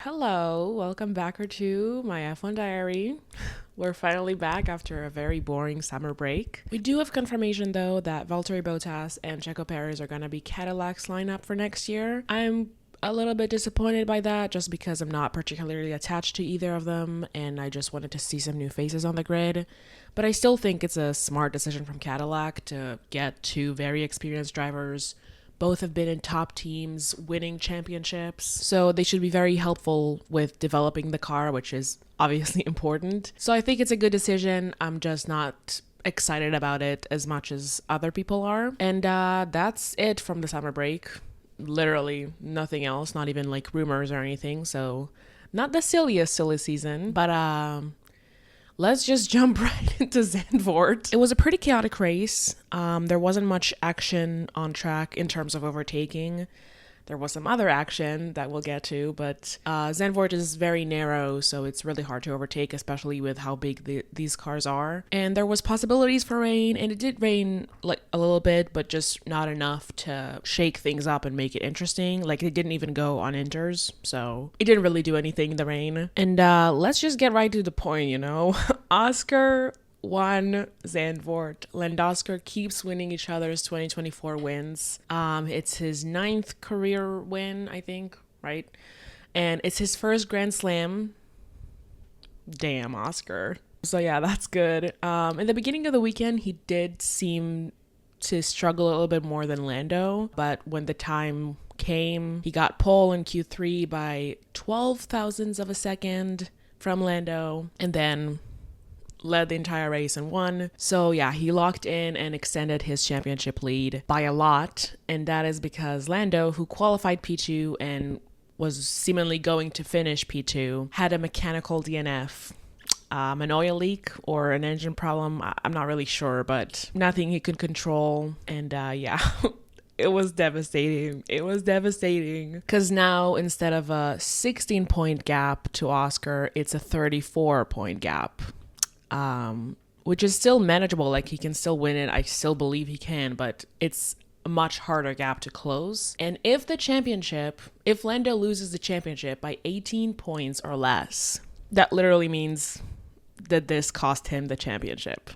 Hello, welcome back to my F1 diary. We're finally back after a very boring summer break. We do have confirmation though that Valtteri Bottas and Checo Perez are going to be Cadillac's lineup for next year. I'm a little bit disappointed by that just because I'm not particularly attached to either of them and I just wanted to see some new faces on the grid. But I still think it's a smart decision from Cadillac to get two very experienced drivers. Both have been in top teams, winning championships. So they should be very helpful with developing the car, which is obviously important. So I think it's a good decision. I'm just not excited about it as much as other people are. And that's it from the summer break. Literally nothing else, not even like rumors or anything. So not the silliest silly season, but let's just jump right into Zandvoort. It was a pretty chaotic race. There wasn't much action on track in terms of overtaking. There was some other action that we'll get to, but Zandvoort is very narrow, so it's really hard to overtake, especially with how big these cars are. And there was possibilities for rain, and it did rain like a little bit, but just not enough to shake things up and make it interesting. Like it didn't even go on inters, so it didn't really do anything in the rain. And let's just get right to the point, Oscar won Zandvoort. Landowski keeps winning each other's 2024 wins. It's his 9th career win, I think, right? And it's his first Grand Slam. Damn, Oscar. So yeah, that's good. In the beginning of the weekend, he did seem to struggle a little bit more than Lando, but when the time came, he got pole in Q3 by 12 thousandths of a second from Lando, and then led the entire race and won. So yeah, he locked in and extended his championship lead by a lot. And that is because Lando, who qualified P2 and was seemingly going to finish P2, had a mechanical DNF. An oil leak or an engine problem, I'm not really sure, but nothing he could control. And yeah, it was devastating. It was devastating because now instead of a 16-point gap to Oscar, it's a 34-point gap. Which is still manageable. Like he can still win it. I still believe he can, but it's a much harder gap to close. And if Lando loses the championship by 18 points or less, that literally means that this cost him the championship.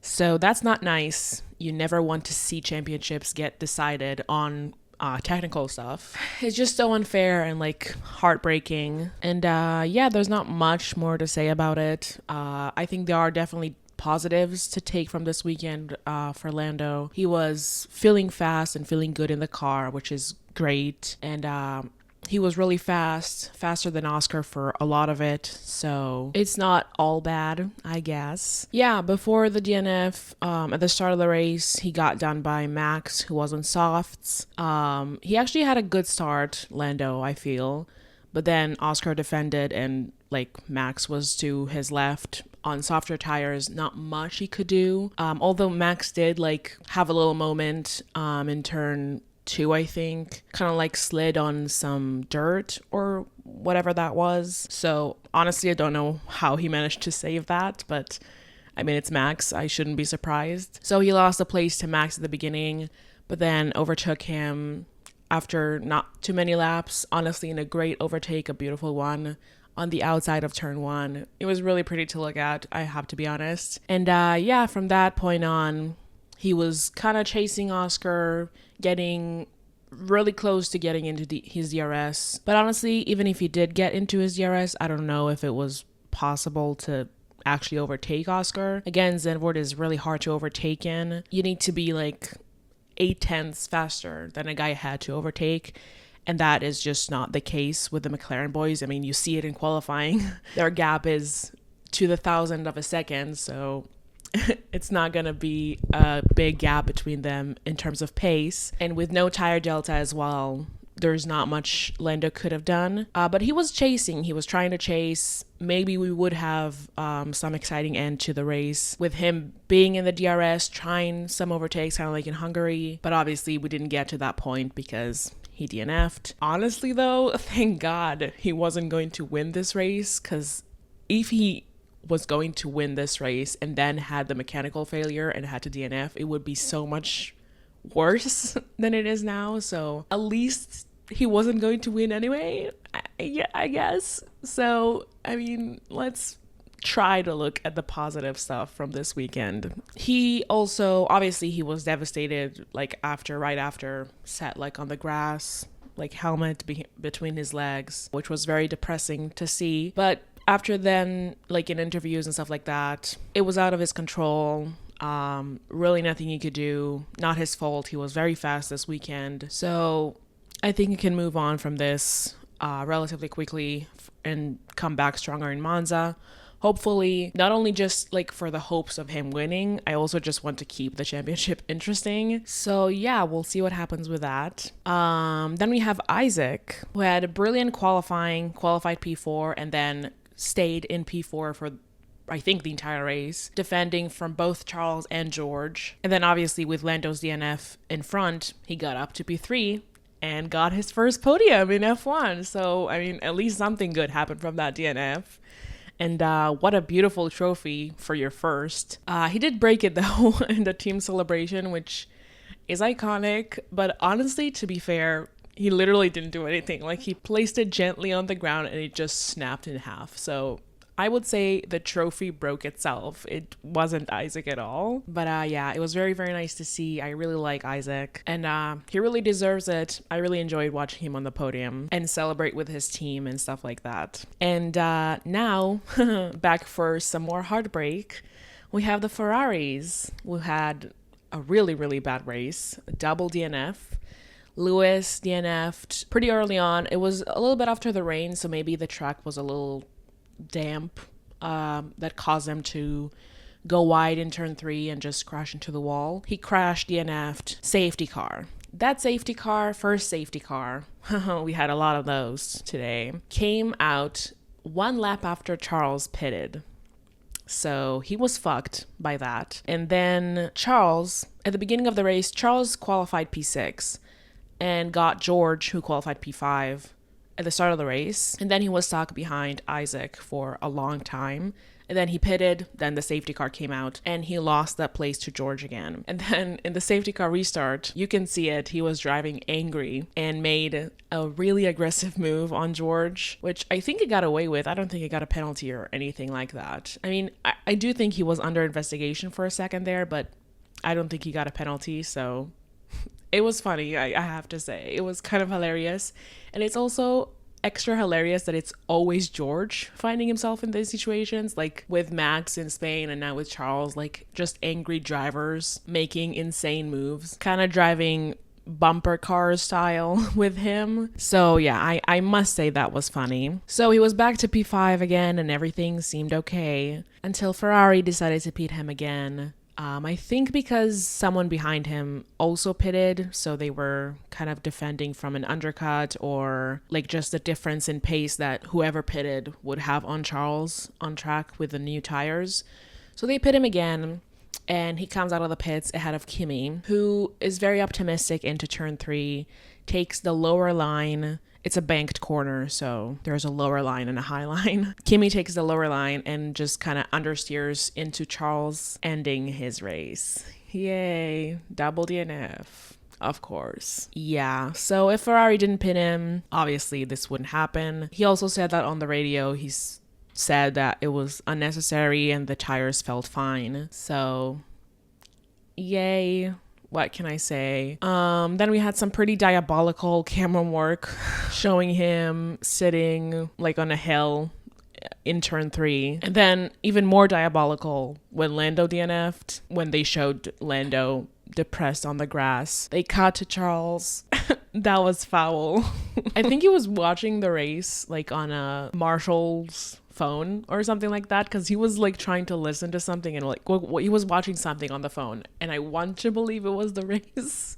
So that's not nice. You never want to see championships get decided on technical stuff. It's just so unfair and like heartbreaking. And yeah, there's not much more to say about it. I think there are definitely positives to take from this weekend for Lando. He was feeling fast and feeling good in the car, which is great. And he was really faster than Oscar for a lot of it, so it's not all bad, I guess. Yeah, before the DNF, at the start of the race, he got done by Max, who was on softs. He actually had a good start, Lando, I feel, but then Oscar defended and like Max was to his left on softer tires. Not much he could do, although Max did like have a little moment in turn 2, I think, kind of like slid on some dirt or whatever that was. So honestly, I don't know how he managed to save that, but I mean, it's Max. I shouldn't be surprised. So he lost the place to Max at the beginning, but then overtook him after not too many laps. Honestly, in a great overtake, a beautiful one on the outside of turn 1. It was really pretty to look at, I have to be honest. And yeah, from that point on, he was kind of chasing Oscar, getting really close to getting into his DRS. But honestly, even if he did get into his DRS, I don't know if it was possible to actually overtake Oscar. Again, Zandvoort is really hard to overtake in. You need to be like 8/10ths faster than a guy had to overtake. And that is just not the case with the McLaren boys. I mean, you see it in qualifying. Their gap is to the 1,000th of a second, so it's not going to be a big gap between them in terms of pace. And with no tire delta as well, there's not much Lando could have done. But he was chasing. He was trying to chase. Maybe we would have some exciting end to the race with him being in the DRS, trying some overtakes, kind of like in Hungary. But obviously, we didn't get to that point because he DNF'd. Honestly, though, thank God he wasn't going to win this race, because if he was going to win this race and then had the mechanical failure and had to DNF, it would be so much worse than it is now. So at least he wasn't going to win anyway. Yeah, I guess. So, I mean, let's try to look at the positive stuff from this weekend. He also, obviously, he was devastated, like, right after, sat, like, on the grass, like, helmet between his legs, which was very depressing to see. But after then, like, in interviews and stuff like that, it was out of his control. Really nothing he could do. Not his fault. He was very fast this weekend. So I think he can move on from this relatively quickly and come back stronger in Monza. Hopefully, not only just like for the hopes of him winning, I also just want to keep the championship interesting. So yeah, we'll see what happens with that. Then we have Isack, who had a brilliant qualified P4 and then stayed in P4 for I think the entire race, defending from both Charles and George. And then obviously with Lando's DNF in front, he got up to P3 and got his first podium in F1. So, I mean, at least something good happened from that DNF. And what a beautiful trophy for your first. He did break it though in the team celebration, which is iconic. But honestly, to be fair, he literally didn't do anything. Like, he placed it gently on the ground and it just snapped in half. So I would say the trophy broke itself. It wasn't Isack at all. But yeah, it was very, very nice to see. I really like Isack. And he really deserves it. I really enjoyed watching him on the podium and celebrate with his team and stuff like that. And now, back for some more heartbreak, we have the Ferraris, who had a really, really bad race. Double DNF. Lewis DNF'd pretty early on. It was a little bit after the rain, so maybe the track was a little damp, that caused him to go wide in turn 3 and just crash into the wall. He crashed, DNF'd, safety car. That safety car, first safety car, we had a lot of those today, came out 1 lap after Charles pitted. So he was fucked by that. And then Charles, at the beginning of the race, Charles qualified P6 and got George, who qualified P5, at the start of the race, and then he was stuck behind Isack for a long time. And then he pitted, then the safety car came out, and he lost that place to George again. And then in the safety car restart, you can see it, he was driving angry and made a really aggressive move on George, which I think he got away with. I don't think he got a penalty or anything like that. I mean, I do think he was under investigation for a second there, but I don't think he got a penalty, so it was funny, I have to say. It was kind of hilarious. And it's also extra hilarious that it's always George finding himself in these situations, like with Max in Spain and now with Charles, like just angry drivers making insane moves, kind of driving bumper car style with him. So yeah, I must say that was funny. So he was back to P5 again and everything seemed okay until Ferrari decided to pit him again. I think because someone behind him also pitted, so they were kind of defending from an undercut or like just the difference in pace that whoever pitted would have on Charles on track with the new tires. So they pit him again, and he comes out of the pits ahead of Kimi, who is very optimistic into turn 3, takes the lower line. It's a banked corner, so there's a lower line and a high line. Kimi takes the lower line and just kind of understeers into Charles, ending his race. Yay, double DNF, of course. Yeah, so if Ferrari didn't pin him, obviously this wouldn't happen. He also said that on the radio. He's said that it was unnecessary and the tires felt fine. So, yay. What can I say? Then we had some pretty diabolical camera work showing him sitting like on a hill in turn 3. And then even more diabolical when Lando DNF'd, when they showed Lando depressed on the grass. They cut to Charles. That was foul. I think he was watching the race like on a Marshall's phone or something like that, because he was like trying to listen to something and like he was watching something on the phone, and I want to believe it was the race.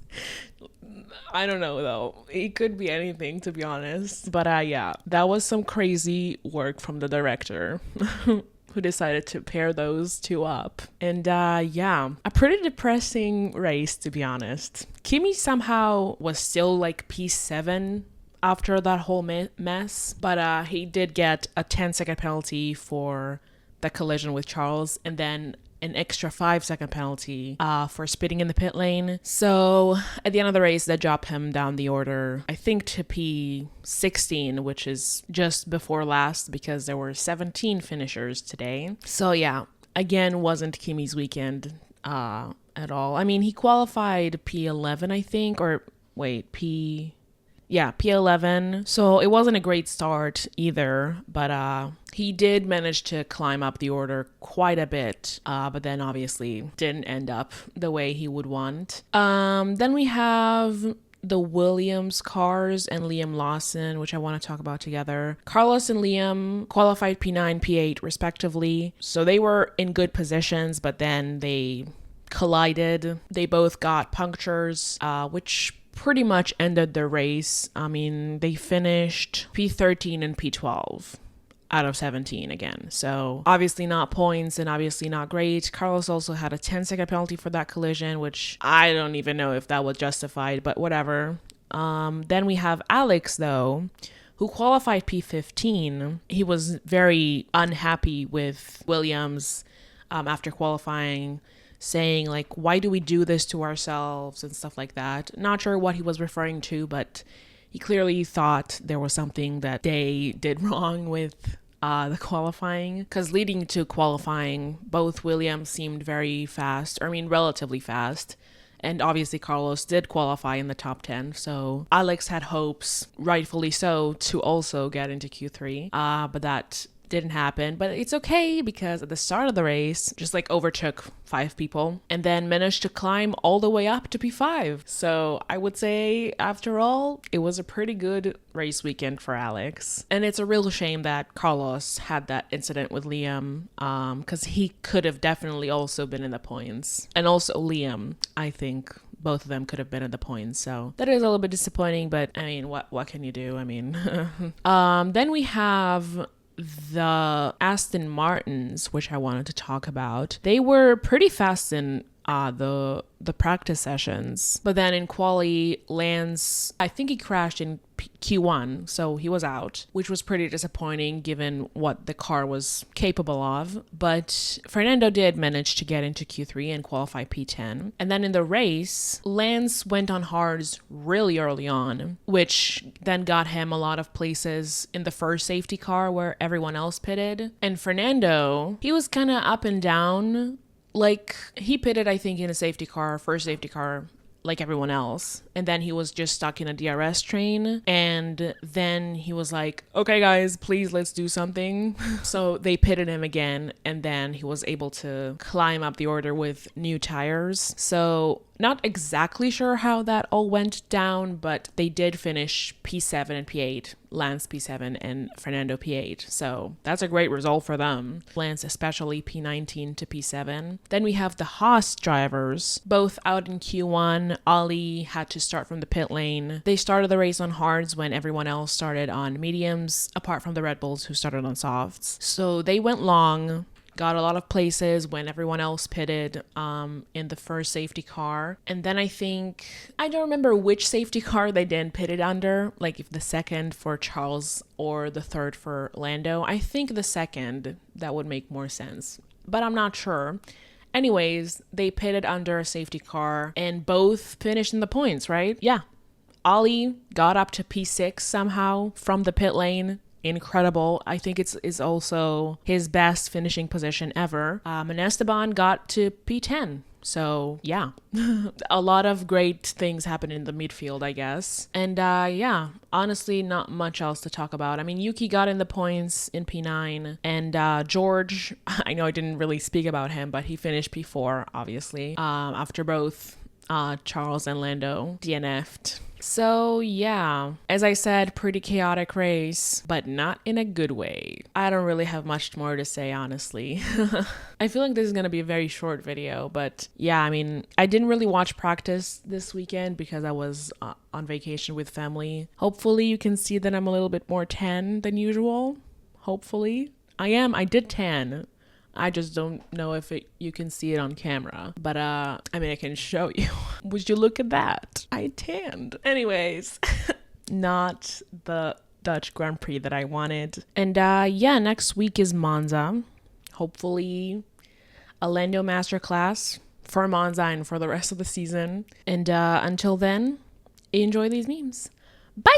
I don't know though, it could be anything, to be honest. But yeah, that was some crazy work from the director who decided to pair those two up. And yeah, a pretty depressing race, to be honest. Kimi somehow was still like P7 after that whole mess, but he did get a 10-second penalty for the collision with Charles, and then an extra 5-second penalty for spitting in the pit lane. So at the end of the race, that dropped him down the order, I think, to P16, which is just before last because there were 17 finishers today. So yeah, again, wasn't Kimi's weekend at all. I mean, he qualified P11, I think, or wait, P11. So it wasn't a great start either, but he did manage to climb up the order quite a bit, but then obviously didn't end up the way he would want. Then we have the Williams cars and Liam Lawson, which I want to talk about together. Carlos and Liam qualified P9, P8 respectively. So they were in good positions, but then they collided. They both got punctures, which pretty much ended the race. I mean, they finished P13 and P12 out of 17 again. So obviously not points and obviously not great. Carlos also had a 10-second penalty for that collision, which I don't even know if that was justified, but whatever. Then we have Alex, though, who qualified P15. He was very unhappy with Williams after qualifying, saying like, why do we do this to ourselves and stuff like that. Not sure what he was referring to, but he clearly thought there was something that they did wrong with the qualifying, because leading to qualifying, both Williams seemed very fast, or I mean relatively fast, and obviously Carlos did qualify in the top 10, so Alex had hopes, rightfully so, to also get into Q3, but that didn't happen. But it's okay, because at the start of the race just like overtook 5 people and then managed to climb all the way up to P5. So I would say after all, it was a pretty good race weekend for Alex. And it's a real shame that Carlos had that incident with Liam, because he could have definitely also been in the points. And also Liam, I think both of them could have been in the points, so that is a little bit disappointing, but I mean, what can you do? I mean, then we have the Aston Martins, which I wanted to talk about. They were pretty fast in the practice sessions, but then in quali, Lance, I think he crashed in Q1, so he was out, which was pretty disappointing given what the car was capable of. But Fernando did manage to get into Q3 and qualify P10. And then in the race, Lance went on hards really early on, which then got him a lot of places in the first safety car where everyone else pitted. And Fernando, he was kind of up and down. Like, he pitted, I think, in a safety car, first safety car, like everyone else. And then he was just stuck in a DRS train. And then he was like, okay, guys, please, let's do something. So they pitted him again. And then he was able to climb up the order with new tires. So not exactly sure how that all went down, but they did finish P7 and P8. Lance P7 and Fernando P8. So that's a great result for them. Lance especially P19 to P7. Then we have the Haas drivers, both out in Q1. Ali had to start from the pit lane. They started the race on hards when everyone else started on mediums, apart from the Red Bulls who started on softs. So they went long, got a lot of places when everyone else pitted in the first safety car. And then I don't remember which safety car they then pitted under, like if the second for Charles or the third for Lando. I think the second, that would make more sense, but I'm not sure. Anyways, they pitted under a safety car and both finished in the points, right? Yeah. Ali got up to P6 somehow from the pit lane. Incredible. I think it's also his best finishing position ever. And Esteban got to P10. So yeah, a lot of great things happened in the midfield, I guess. And yeah, honestly, not much else to talk about. I mean, Yuki got in the points in P9, and George, I know I didn't really speak about him, but he finished P4, obviously, after both Charles and Lando DNF'd. So yeah, as I said, pretty chaotic race, but not in a good way. I don't really have much more to say, honestly. I feel like this is going to be a very short video, but yeah, I mean, I didn't really watch practice this weekend because I was on vacation with family. Hopefully you can see that I'm a little bit more tan than usual. Hopefully. I did tan. I just don't know if you can see it on camera. But, I mean, I can show you. Would you look at that? I tanned. Anyways, not the Dutch Grand Prix that I wanted. And, yeah, next week is Monza. Hopefully, a Lando masterclass for Monza and for the rest of the season. And until then, enjoy these memes. Bye!